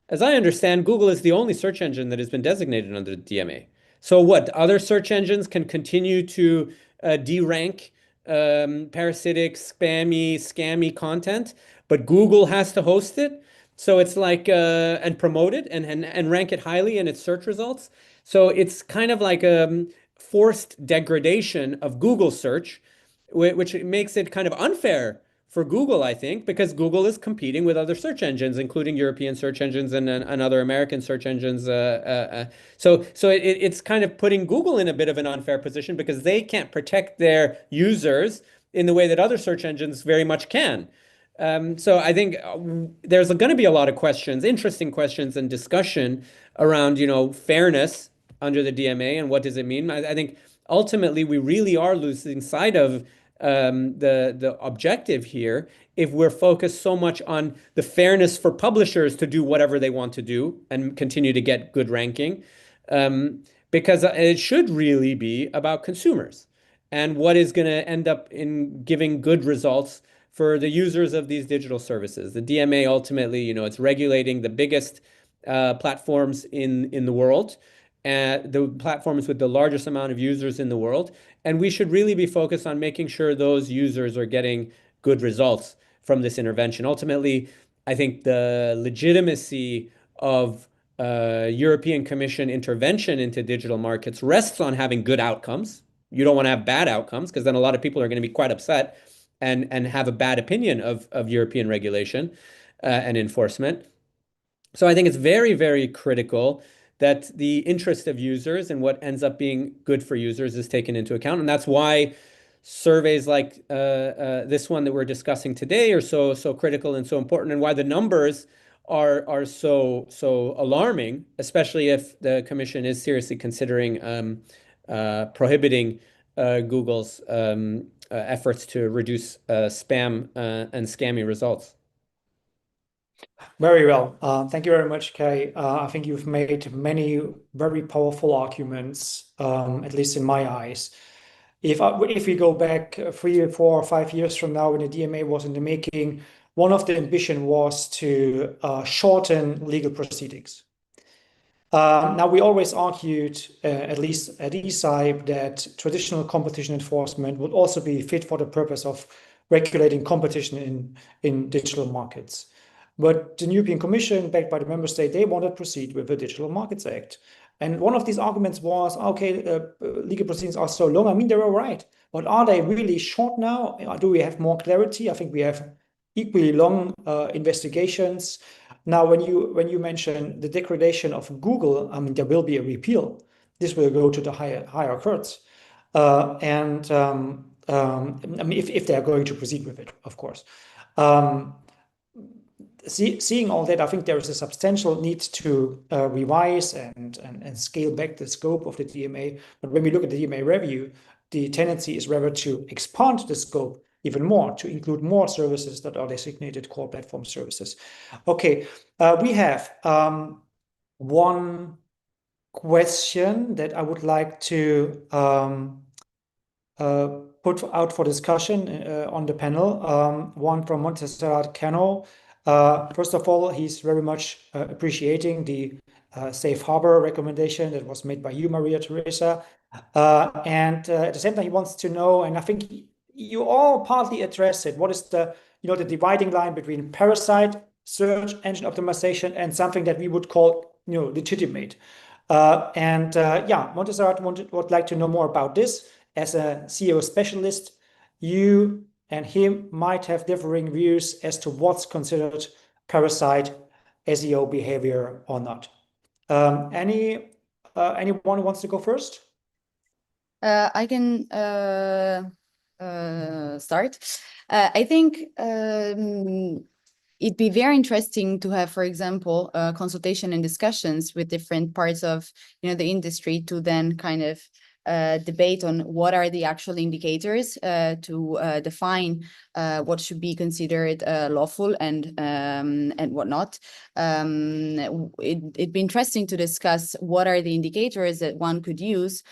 [SPEAKER 6] As I understand, Google is the only search engine that has been designated under the DMA. So what, other search engines can continue to derank parasitic, spammy, scammy content, but Google has to host it. So it's like, and promote it and rank it highly in its search results. So it's kind of like a forced degradation of Google search, which makes it kind of unfair for Google, I think, because Google is competing with other search engines, including European search engines and other American search engines. So it's kind of putting Google in a bit of an unfair position because they can't protect their users in the way that other search engines very much can. So I think there's going to be a lot of questions, interesting questions and discussion around, you know, fairness under the DMA and what does it mean. I think ultimately we really are losing sight of the objective here if we're focused so much on the fairness for publishers to do whatever they want to do and continue to get good ranking, because it should really be about consumers and what is going to end up in giving good results for the users of these digital services. The DMA ultimately, you know, it's regulating the biggest platforms in the world, the platforms with the largest amount of users in the world. And we should really be focused on making sure those users are getting good results from this intervention. Ultimately, I think the legitimacy of European Commission intervention into digital markets rests on having good outcomes. You don't want to have bad outcomes because then a lot of people are going to be quite upset and have a bad opinion of European regulation and enforcement. So I think it's very, very critical that the interest of users and what ends up being good for users is taken into account. And that's why surveys like this one that we're discussing today are so critical and so important, and why the numbers are so alarming, especially if the Commission is seriously considering prohibiting Google's efforts to reduce spam and scammy results.
[SPEAKER 1] Very well. Thank you very much, Kay. I think you've made many very powerful arguments, at least in my eyes. If we go back 3 or 4 or 5 years from now, when the DMA was in the making, one of the ambition was to shorten legal proceedings. Now, we always argued, at least at ECIPE, that traditional competition enforcement would also be fit for the purpose of regulating competition in digital markets. But the European Commission, backed by the member state, they wanted to proceed with the Digital Markets Act. And one of these arguments was, okay, legal proceedings are so long. I mean, they were right. But are they really short now? Do we have more clarity? I think we have equally long investigations. Now, when you mention the degradation of Google, I mean, there will be a repeal. This will go to the higher courts. I mean, if they are going to proceed with it, of course. Seeing all that, I think there is a substantial need to revise and scale back the scope of the DMA. But when we look at the DMA review, the tendency is rather to expand the scope even more, to include more services that are designated core platform services. Okay, we have one question that I would like to put out for discussion on the panel. One from Montserrat Cano. First of all, he's very much appreciating the safe harbor recommendation that was made by you, Maria Teresa. And at the same time, he wants to know, and I think you all partly address it. What is the the dividing line between parasite, search engine optimization, and something that we would call legitimate? Montserrat would like to know more about this. As a SEO specialist, you and him might have differing views as to what's considered parasite SEO behavior or not. Anyone who wants to go first?
[SPEAKER 5] I can start. I think it'd be very interesting to have, for example, consultation and discussions with different parts of the industry to then kind of debate on what are the actual indicators to define what should be considered lawful and what not. It'd be interesting to discuss what are the indicators that one could use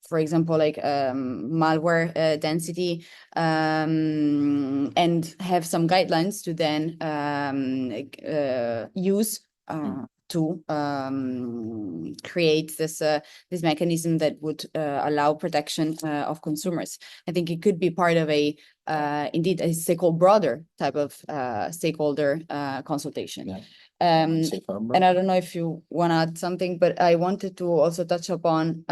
[SPEAKER 5] for example, like malware density, and have some guidelines to then use to create this mechanism that would allow protection of consumers. I think it could be part of indeed a broader type of stakeholder consultation.
[SPEAKER 4] Yeah.
[SPEAKER 5] And I don't know if you want to add something, but I wanted to also touch upon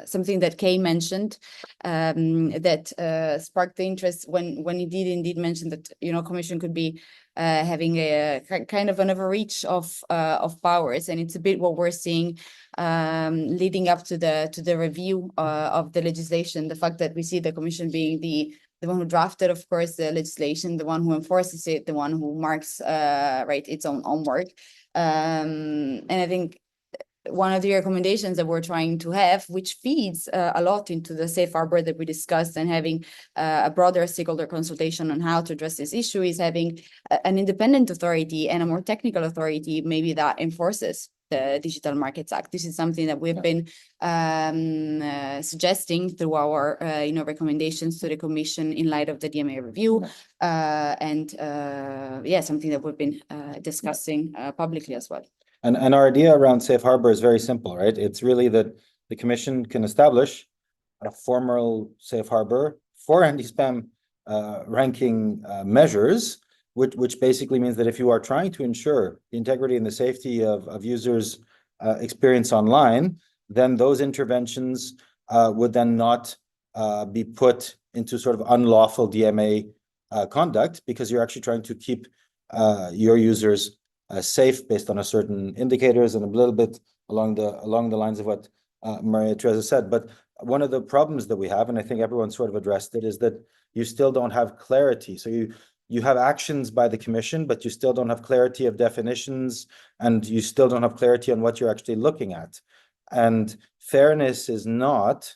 [SPEAKER 5] something that Kay mentioned that sparked the interest when he did indeed mention that Commission could be having a kind of an overreach of powers, and it's a bit what we're seeing leading up to the review of the legislation. The fact that we see the Commission being the one who drafted, of course, the legislation, the one who enforces it, the one who marks its own work. And I think one of the recommendations that we're trying to have, which feeds a lot into the safe harbor that we discussed, and having a broader stakeholder consultation on how to address this issue, is having an independent authority and a more technical authority, maybe that enforces the Digital Markets Act. This is something that we've been suggesting through our recommendations to the Commission in light of the DMA review, something that we've been discussing publicly as well.
[SPEAKER 4] And our idea around safe harbor is very simple, right? It's really that the Commission can establish a formal safe harbor for anti-spam ranking measures, which basically means that if you are trying to ensure the integrity and the safety of users' experience online, then those interventions would then not be put into sort of unlawful DMA conduct, because you're actually trying to keep your users safe based on a certain indicators, and a little bit along the lines of what Maria Teresa said. But one of the problems that we have, and I think everyone sort of addressed it, is that you still don't have clarity. So you have actions by the Commission, but you still don't have clarity of definitions, and you still don't have clarity on what you're actually looking at. And fairness is not,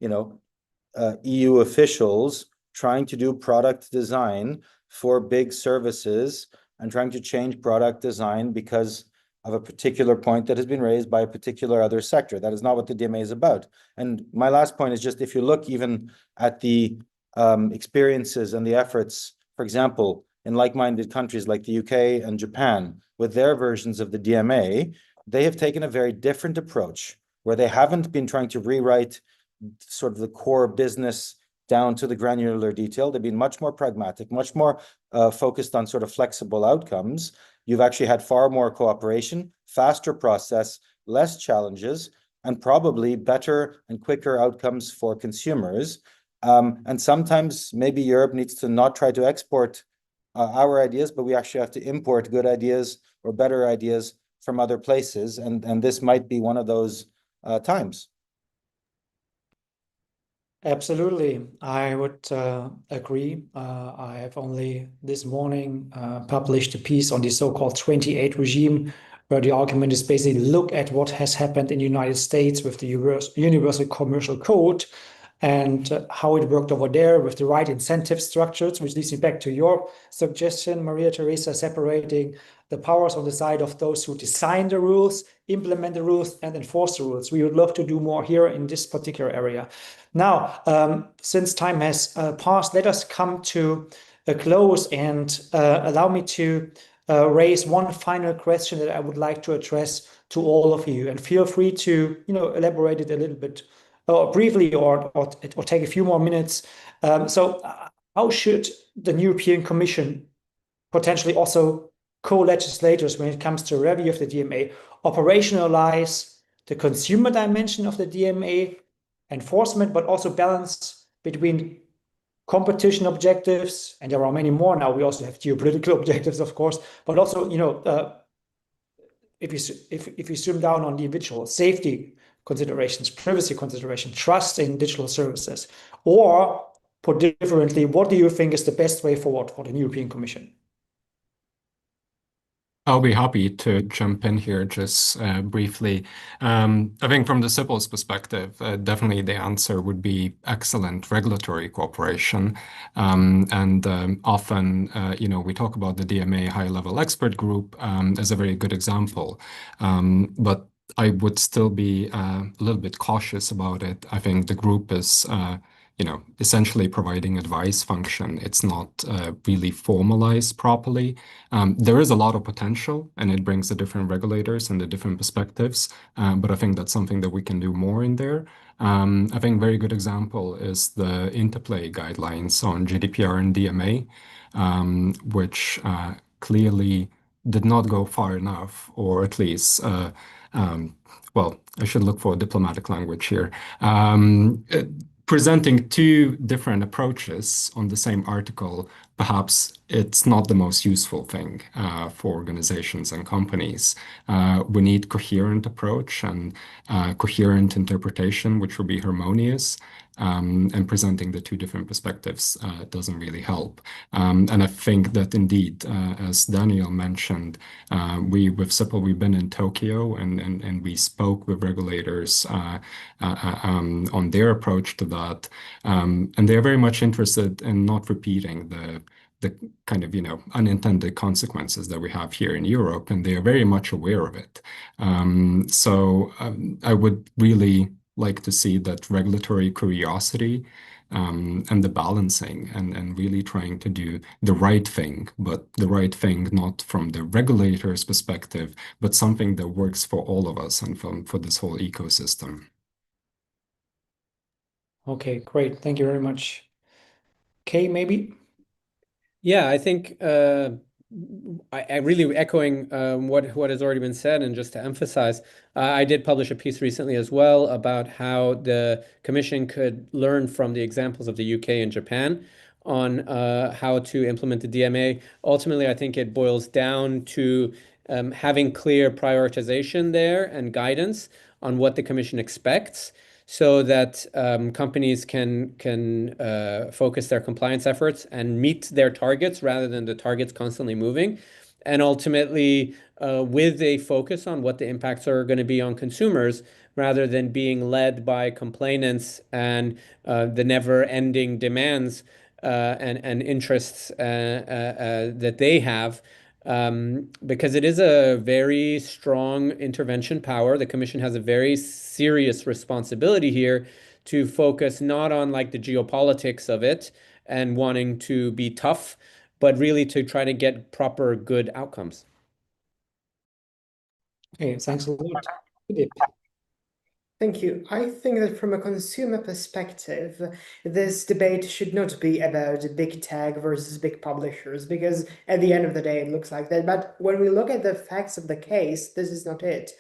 [SPEAKER 4] EU officials trying to do product design for big services and trying to change product design because of a particular point that has been raised by a particular other sector. That is not what the DMA is about. And my last point is just, if you look even at the experiences and the efforts, for example, in like-minded countries like the UK and Japan, with their versions of the DMA, they have taken a very different approach, where they haven't been trying to rewrite sort of the core business down to the granular detail. They've been much more pragmatic, much more focused on sort of flexible outcomes. You've actually had far more cooperation, faster process, less challenges, and probably better and quicker outcomes for consumers. And sometimes maybe Europe needs to not try to export our ideas, but we actually have to import good ideas or better ideas from other places. And this might be one of those times.
[SPEAKER 1] Absolutely, I would agree. I have only this morning published a piece on the so-called 28 regime, where the argument is basically look at what has happened in the United States with the Universal Commercial Code and how it worked over there with the right incentive structures, which leads me back to your suggestion, Maria Teresa, separating the powers on the side of those who design the rules, implement the rules, and enforce the rules. We would love to do more here in this particular area. Now, since time has passed, let us come to a close, and allow me to raise one final question that I would like to address to all of you. And feel free to elaborate it a little bit briefly, or take a few more minutes. So how should the European Commission, potentially also co-legislators when it comes to review of the DMA, operationalize the consumer dimension of the DMA enforcement, but also balance between competition objectives, and there are many more now. We also have geopolitical objectives, of course, but also, if you zoom down on the individual, safety considerations, privacy considerations, trust in digital services, or put differently, what do you think is the best way forward for the European Commission?
[SPEAKER 3] I'll be happy to jump in here just briefly. I think from the CIPL's perspective, definitely the answer would be excellent regulatory cooperation. Often, we talk about the DMA high-level expert group as a very good example. But I would still be a little bit cautious about it. I think the group is essentially providing advice function. It's not really formalized properly. There is a lot of potential, and it brings the different regulators and the different perspectives. But I think that's something that we can do more in there. I think a very good example is the interplay guidelines on GDPR and DMA, which clearly did not go far enough, or at least well, I should look for diplomatic language here. Presenting two different approaches on the same article, perhaps it's not the most useful thing for organizations and companies. We need coherent approach and coherent interpretation, which will be harmonious. And presenting the two different perspectives doesn't really help. And I think that indeed, as Daniel mentioned, with CIPL, we've been in Tokyo and we spoke with regulators on their approach to that. And they're very much interested in not repeating the kind of, unintended consequences that we have here in Europe, and they are very much aware of it. So I would really like to see that regulatory curiosity and the balancing and really trying to do the right thing, but the right thing not from the regulator's perspective, but something that works for all of us and for this whole ecosystem.
[SPEAKER 1] Okay, great. Thank you very much. Kay, maybe?
[SPEAKER 6] Yeah, I think I really echoing what has already been said, and just to emphasize, I did publish a piece recently as well about how the Commission could learn from the examples of the UK and Japan on how to implement the DMA. Ultimately, I think it boils down to having clear prioritization there and guidance on what the Commission expects, so that companies can focus their compliance efforts and meet their targets rather than the targets constantly moving. And ultimately, with a focus on what the impacts are going to be on consumers, rather than being led by complainants and the never-ending demands and interests that they have. Because it is a very strong intervention power. The Commission has a very serious responsibility here to focus not on like the geopolitics of it and wanting to be tough, but really to try to get proper good outcomes.
[SPEAKER 1] Okay, thanks a lot. Filip.
[SPEAKER 2] Thank you. I think that from a consumer perspective, this debate should not be about big tech versus big publishers, because at the end of the day, it looks like that. But when we look at the facts of the case, this is not it.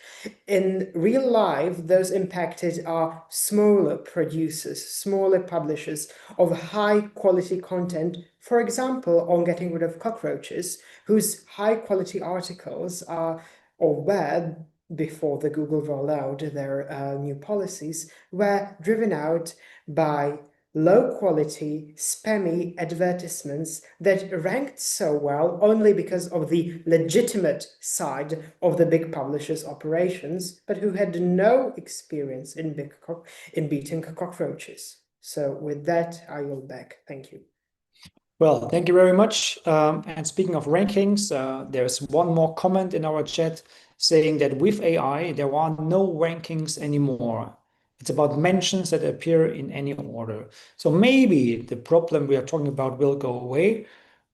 [SPEAKER 2] In real life, those impacted are smaller producers, smaller publishers of high quality content, for example, on getting rid of cockroaches, whose high quality articles are or were, before the Google rolled out their new policies, were driven out by low-quality, spammy advertisements that ranked so well only because of the legitimate side of the big publishers' operations, but who had no experience in beating cockroaches. So with that, I yield back. Thank you.
[SPEAKER 1] Well, thank you very much. And speaking of rankings, there's one more comment in our chat saying that with AI, there are no rankings anymore. It's about mentions that appear in any order. So maybe the problem we are talking about will go away,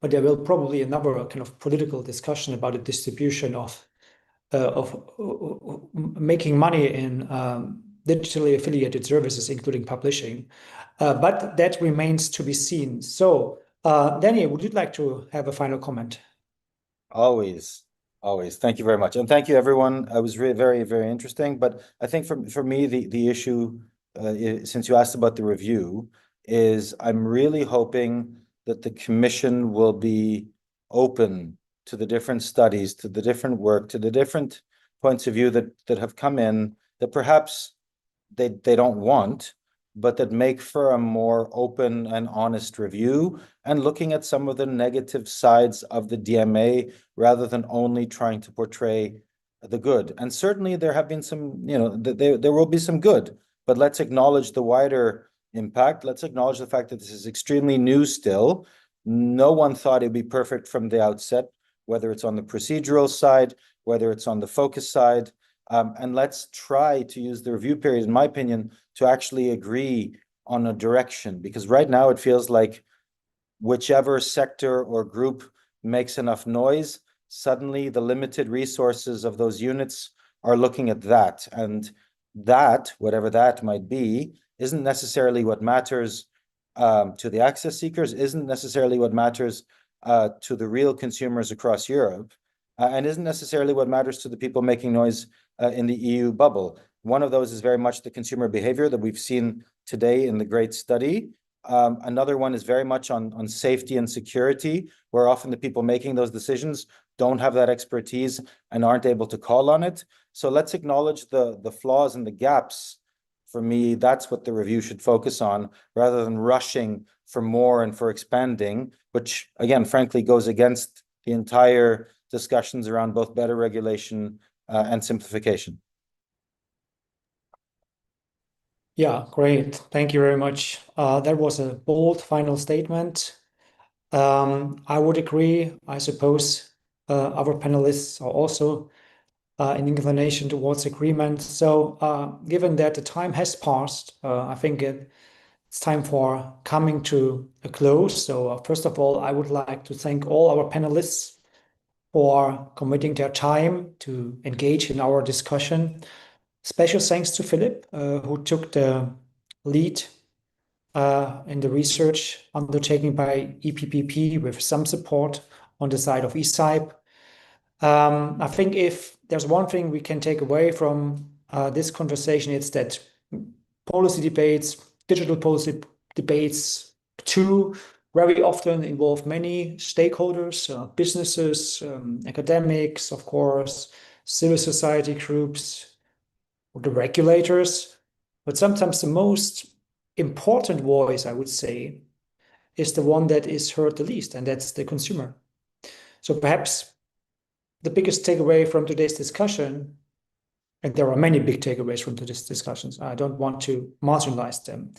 [SPEAKER 1] but there will probably another kind of political discussion about the distribution of making money in digitally affiliated services, including publishing. But that remains to be seen. So, Daniel, would you like to have a final comment?
[SPEAKER 4] Always. Thank you very much. And thank you, everyone. It was really very, very interesting. But I think for me, the issue, since you asked about the review, is I'm really hoping that the commission will be open to the different studies, to the different work, to the different points of view that have come in that perhaps they don't want, but that make for a more open and honest review and looking at some of the negative sides of the DMA rather than only trying to portray the good. And certainly there have been some, there will be some good, but let's acknowledge the wider impact. Let's acknowledge the fact that this is extremely new still. No one thought it'd be perfect from the outset, whether it's on the procedural side, whether it's on the focus side. And let's try to use the review period, in my opinion, to actually agree on a direction, because right now it feels like whichever sector or group makes enough noise, suddenly the limited resources of those units are looking at that. And that, whatever that might be, isn't necessarily what matters to the access seekers, isn't necessarily what matters to the real consumers across Europe, and isn't necessarily what matters to the people making noise in the EU bubble. One of those is very much the consumer behavior that we've seen today in the great study. Another one is very much on safety and security, where often the people making those decisions don't have that expertise and aren't able to call on it. So let's acknowledge the flaws and the gaps. For me, that's what the review should focus on, rather than rushing for more and for expanding, which again, frankly, goes against the entire discussions around both better regulation and simplification.
[SPEAKER 1] Yeah, great. Thank you very much. That was a bold final statement. I would agree. I suppose our panelists are also an inclination towards agreement. So given that the time has passed, I think it's time for coming to a close. So first of all, I would like to thank all our panelists for committing their time to engage in our discussion. Special thanks to Filip, who took the lead in the research undertaken by EPPP with some support on the side of ECIPE. I think if there's one thing we can take away from this conversation, it's that policy debates, digital policy debates too, very often involve many stakeholders, businesses, academics, of course, civil society groups, the regulators. But sometimes the most important voice, I would say, is the one that is heard the least, and that's the consumer. So perhaps the biggest takeaway from today's discussion, and there are many big takeaways from today's discussions, I don't want to marginalize them.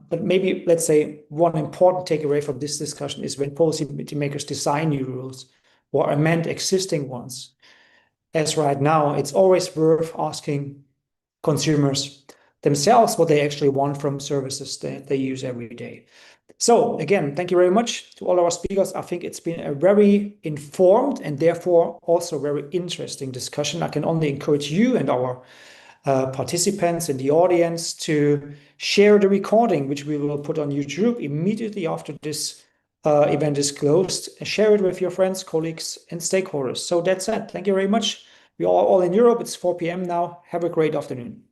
[SPEAKER 1] But maybe, let's say, one important takeaway from this discussion is when policymakers design new rules or amend existing ones, as right now, it's always worth asking consumers themselves what they actually want from services that they use every day. So again, thank you very much to all our speakers. I think it's been a very informed and therefore also very interesting discussion. I can only encourage you and our participants in the audience to share the recording, which we will put on YouTube immediately after this event is closed. Share it with your friends, colleagues, and stakeholders. So that's it. Thank you very much. We are all in Europe. It's 4 p.m. now. Have a great afternoon.